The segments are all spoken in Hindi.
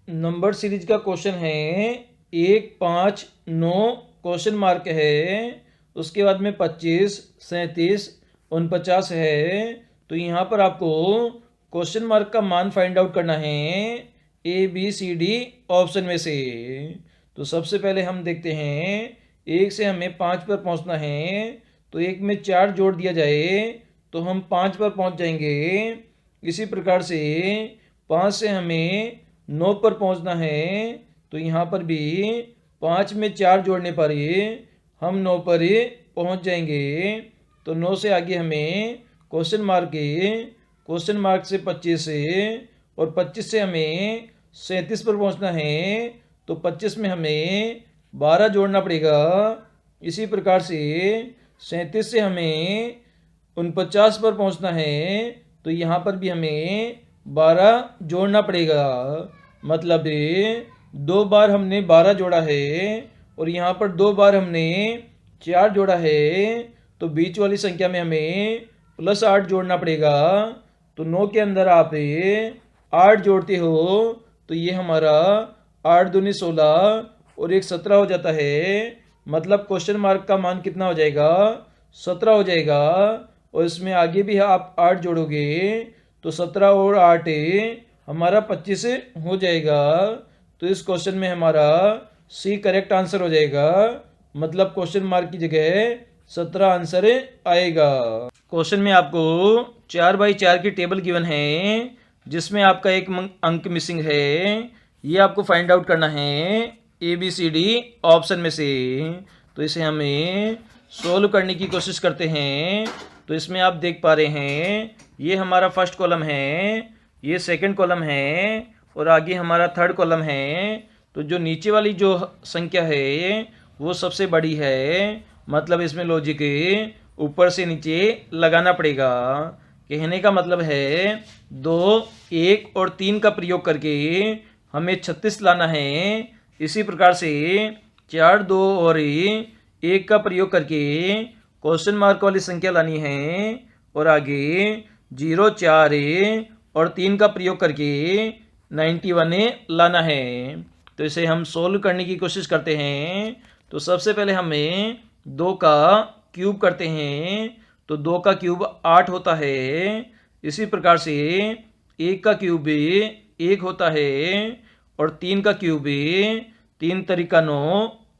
नंबर सीरीज का क्वेश्चन है 1, 5, 9 क्वेश्चन मार्क है, उसके बाद में 25, 37, 49 है। तो यहाँ पर आपको क्वेश्चन मार्क का मान फाइंड आउट करना है A B C D option में से। तो सबसे पहले हम देखते हैं 1 से हमें 5 पर पहुँचना है, तो 1 में 4 जोड़ दिया जाए तो हम 5 पर पहुँच जाएंगे। इसी प्रकार से 5 से हमें 9 पर पहुंचना है, तो यहाँ पर भी 5 में 4 जोड़ने पर हम 9 पर पहुंच जाएंगे। तो 9 से आगे हमें क्वेश्चन मार्क से 25 से, और 25 से हमें 37 पर पहुंचना है, तो 25 में हमें 12 जोड़ना पड़ेगा। इसी प्रकार से 37 से हमें 49 पर पहुंचना है, तो यहाँ पर भी हमें 12 जोड़ना पड़ेगा। मतलब 2 बार हमने 12 जोड़ा है और यहाँ पर 2 बार हमने 4 जोड़ा है, तो बीच वाली संख्या में हमें +8 जोड़ना पड़ेगा। तो 9 के अंदर आप 8 जोड़ते हो तो ये हमारा 8 दूनी 16 और 1 17 हो जाता है। मतलब क्वेश्चन मार्क का मान कितना हो जाएगा? 17 हो जाएगा। और इसमें आगे भी आप 8 जोड़ोगे तो 17 और 8 हमारा 25 हो जाएगा। तो इस क्वेश्चन में हमारा सी करेक्ट आंसर हो जाएगा। मतलब क्वेश्चन मार्क की जगह 17 आंसर आएगा। क्वेश्चन में आपको 4x4 की टेबल गिवन है, जिसमें आपका एक अंक मिसिंग है। ये आपको फाइंड आउट करना है A B C D option में से। तो इसे हमें सोल्व करने की कोशिश करते हैं। तो इसमें आप देख पा रहे हैं ये हमारा फर्स्ट कॉलम है, ये सेकंड कॉलम है और आगे हमारा थर्ड कॉलम है। तो जो नीचे वाली जो संख्या है वो सबसे बड़ी है। मतलब इसमें लॉजिक ऊपर से नीचे लगाना पड़ेगा। कहने का मतलब है 2, 1 और 3 का प्रयोग करके हमें 36 लाना है। इसी प्रकार से 4, 2 और 1 का प्रयोग करके क्वेश्चन मार्क वाली संख्या लानी है, और आगे 0, 4 और 3 का प्रयोग करके 91 लाना है। तो इसे हम सोल्व करने की कोशिश करते हैं। तो सबसे पहले हमें 2 का क्यूब करते हैं। तो 2 का क्यूब 8 होता है। इसी प्रकार से 1 का क्यूब 1 होता है, और 3 का क्यूब 3 तरीका 9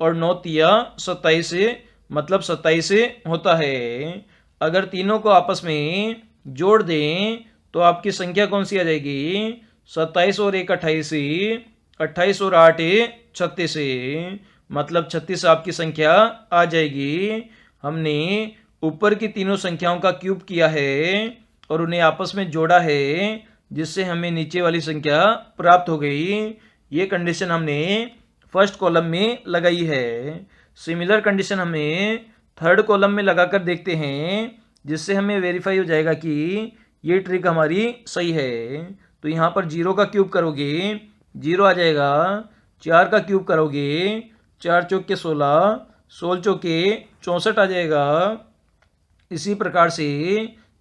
और 9 तिया 27, मतलब 27 होता है। अगर तीनों को आपस में जोड़ दें तो आपकी संख्या कौन सी आ जाएगी? 27 और 1 28, 28 और 8 36, मतलब 36 आपकी संख्या आ जाएगी। हमने ऊपर की तीनों संख्याओं का क्यूब किया है और उन्हें आपस में जोड़ा है, जिससे हमें नीचे वाली संख्या प्राप्त हो गई। ये कंडीशन हमने फर्स्ट कॉलम में लगाई है। सिमिलर कंडीशन हमें थर्ड कॉलम में लगाकर देखते हैं, जिससे हमें वेरीफाई हो जाएगा कि ये ट्रिक हमारी सही है। तो यहाँ पर 0 का क्यूब करोगे 0 आ जाएगा। 4 का क्यूब करोगे 4 चौके 16, 16 चौके 64 आ जाएगा। इसी प्रकार से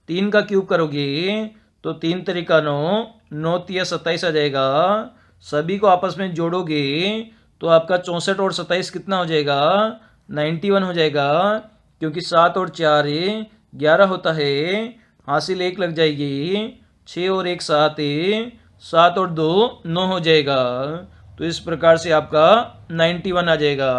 3 का क्यूब करोगे तो 3 तरीका 9, 9 तिया 27 आ जाएगा। सभी को आपस में जोड़ोगे तो आपका 64 और 27 कितना हो जाएगा? 91 हो जाएगा, क्योंकि 7 और 4 11 होता है। हासिल 1 लग जाएगी। 6 और 1 7, 7 और 2 9 हो जाएगा। तो इस प्रकार से आपका 91 आ जाएगा।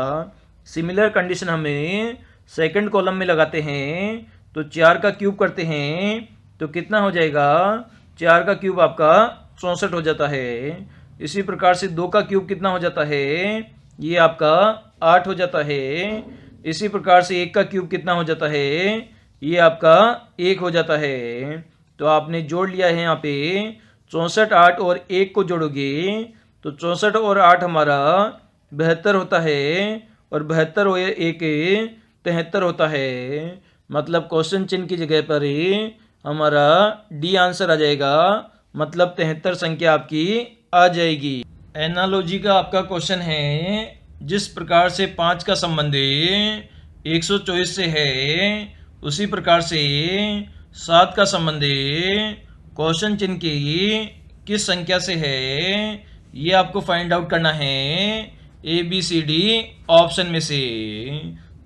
सिमिलर कंडीशन हमें सेकंड कॉलम में लगाते हैं। तो 4 का क्यूब करते हैं तो कितना हो जाएगा? 4 का क्यूब आपका 64 हो जाता है। इसी प्रकार से 2 का क्यूब कितना हो जाता है? ये आपका 8 हो जाता है। इसी प्रकार से 1 का क्यूब कितना हो जाता है? ये आपका 1 हो जाता है। तो आपने जोड़ लिया है यहाँ पे 64, 8 और 1 को जोड़ोगे तो 64 और 8 हमारा 72 होता है, और 72 और 1 73 होता है। मतलब क्वेश्चन चिन्ह की जगह पर हमारा डी आंसर आ जाएगा। मतलब 73 संख्या आपकी आ जाएगी। एनालॉजी का आपका क्वेश्चन है, जिस प्रकार से 5 का संबंध 124 से है, उसी प्रकार से 7 का संबंध क्वेश्चन चिन्ह की किस संख्या से है, ये आपको फाइंड आउट करना है A B C D option में से।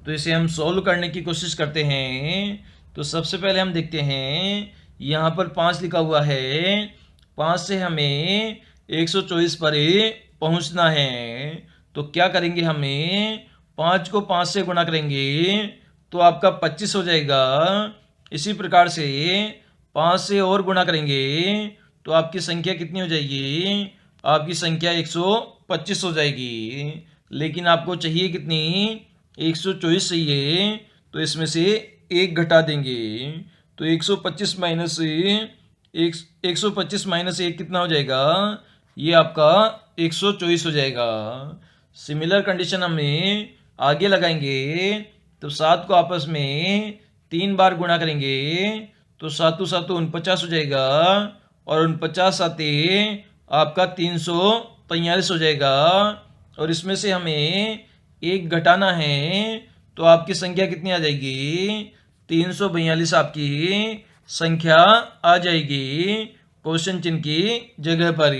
तो इसे हम सॉल्व करने की कोशिश करते हैं। तो सबसे पहले हम देखते हैं, यहाँ पर 5 लिखा हुआ है, 5 से हमें 124 पर पहुँचना है। तो क्या करेंगे, हमें 5 को 5 से गुणा करेंगे तो आपका 25 हो जाएगा। इसी प्रकार से 5 से और गुणा करेंगे तो आपकी संख्या कितनी हो जाएगी, आपकी संख्या 125 हो जाएगी। लेकिन आपको चाहिए कितनी, 124 चाहिए, तो इसमें से 1 घटा देंगे। तो 125 माइनस 1 कितना हो जाएगा, ये आपका 124 हो जाएगा। सिमिलर कंडीशन हमें आगे लगाएंगे। तो 7 को आपस में 3 बार गुणा करेंगे तो 7 7 49 हो जाएगा, और 49 आते आपका 343 हो जाएगा। और इसमें से हमें 1 घटाना है तो आपकी संख्या कितनी आ जाएगी, 342 आपकी संख्या आ जाएगी क्वेश्चन चिन्ह की जगह पर,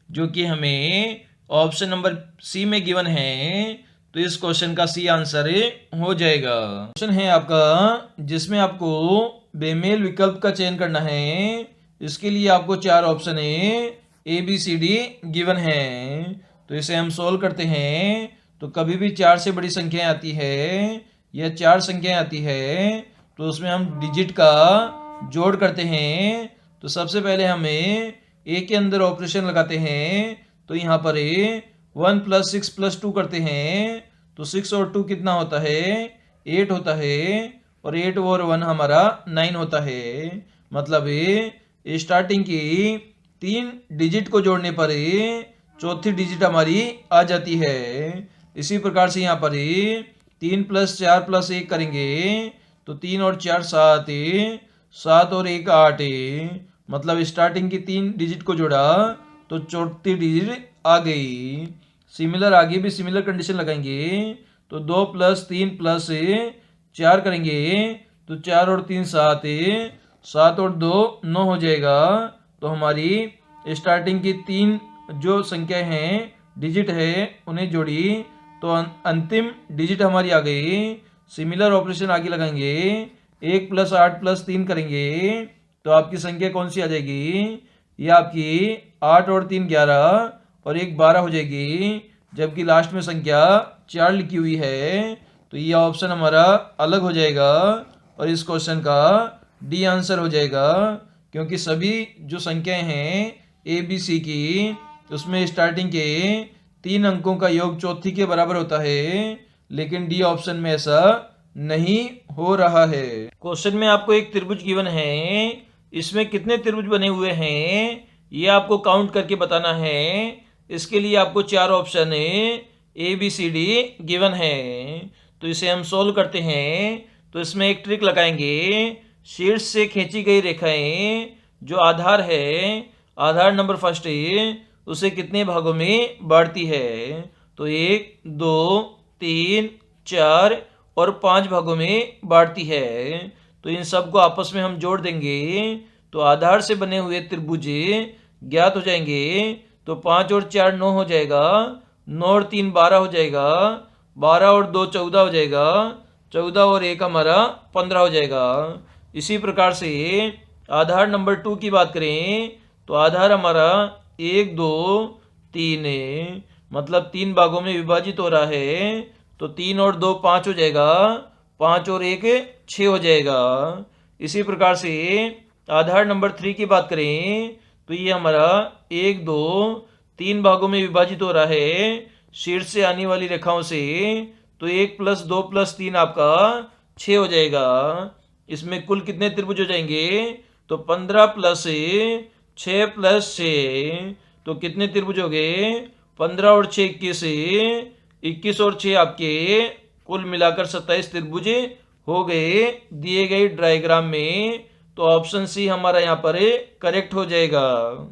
जो कि हमें ऑप्शन नंबर सी में गिवन है। तो इस क्वेश्चन का सी आंसर हो जाएगा। क्वेश्चन है आपका जिसमें आपको बेमेल विकल्प का चयन करना है। इसके लिए आपको 4 option A B C D given है। तो इसे हम सोल्व करते हैं। तो कभी भी 4 से बड़ी संख्या आती है या 4 संख्याएं आती है तो उसमें हम डिजिट का जोड़ करते हैं। तो सबसे पहले हमें ए के अंदर ऑपरेशन लगाते हैं। तो यहाँ पर 1 + 6 + 2 करते हैं। तो 6 और 2 कितना होता है, 8 होता है, और 8 और 1 हमारा 9 होता है। मतलब स्टार्टिंग की 3 डिजिट को जोड़ने पर चौथी डिजिट हमारी आ जाती है। इसी प्रकार से यहाँ पर 3 + 4 + 1 करेंगे तो 3 और 4 7, 7 और 1 8। मतलब स्टार्टिंग की 3 डिजिट को जोड़ा तो चौथी डिजिट आ गई। सिमिलर आगे भी सिमिलर कंडीशन लगाएंगे। तो 2 + 3 + 4 करेंगे तो 4 और 3 7, 7 और 2 9 हो जाएगा। तो हमारी स्टार्टिंग की 3 जो संख्याएं हैं डिजिट है उन्हें जोड़ी तो अंतिम डिजिट हमारी आ गई। सिमिलर ऑपरेशन आगे लगाएंगे। 1 + 8 + 3 करेंगे तो आपकी संख्या कौन सी आ जाएगी, ये आपकी 8 और 3 11 और 1 12 हो जाएगी। जबकि लास्ट में संख्या 4 लिखी हुई है। तो ये ऑप्शन हमारा अलग हो जाएगा और इस क्वेश्चन का डी आंसर हो जाएगा। क्योंकि सभी जो संख्याएं हैं ए बी सी की उसमें स्टार्टिंग के 3 अंकों का योग चौथी के बराबर होता है। लेकिन डी ऑप्शन में ऐसा नहीं हो रहा है। क्वेश्चन में आपको एक त्रिभुज गिवन है। इसमें कितने त्रिभुज बने हुए हैं ये आपको काउंट करके बताना है। इसके लिए आपको 4 option A B C D given है। तो इसे हम सोल्व करते हैं। तो इसमें एक ट्रिक लगाएंगे। शीर्ष से खींची गई रेखाएं जो आधार है, आधार नंबर फर्स्ट उसे कितने भागों में बांटती है। तो 1 2 3 4 और 5 भागों में बांटती है। तो इन सब को आपस में हम जोड़ देंगे तो आधार से बने हुए त्रिभुज ज्ञात हो जाएंगे। तो 5 और 4 9 हो जाएगा, 9 और 3 12 हो जाएगा, 12 और 2 14 हो जाएगा, 14 और 1 हमारा 15 हो जाएगा। इसी प्रकार से आधार नंबर 2 की बात करें तो आधार हमारा 1 2 3 है। मतलब 3 भागों में विभाजित हो रहा है। तो 3 और 2 5 हो जाएगा, 5 और 1 6 हो जाएगा। इसी प्रकार से आधार नंबर 3 की बात करें तो ये हमारा 1 2 3 भागों में विभाजित हो रहा है शीर्ष से आने वाली रेखाओं से। तो 1 + 2 + 3 आपका 6 हो जाएगा। इसमें कुल कितने त्रिभुज हो जाएंगे, तो 15 + 6 + 6। तो कितने त्रिभुज हो गए, 15 और 6 21, 21 और 6 आपके कुल मिलाकर 27 त्रिभुज हो गए दिए गए डायग्राम में। तो ऑप्शन सी हमारा यहाँ पर करेक्ट हो जाएगा।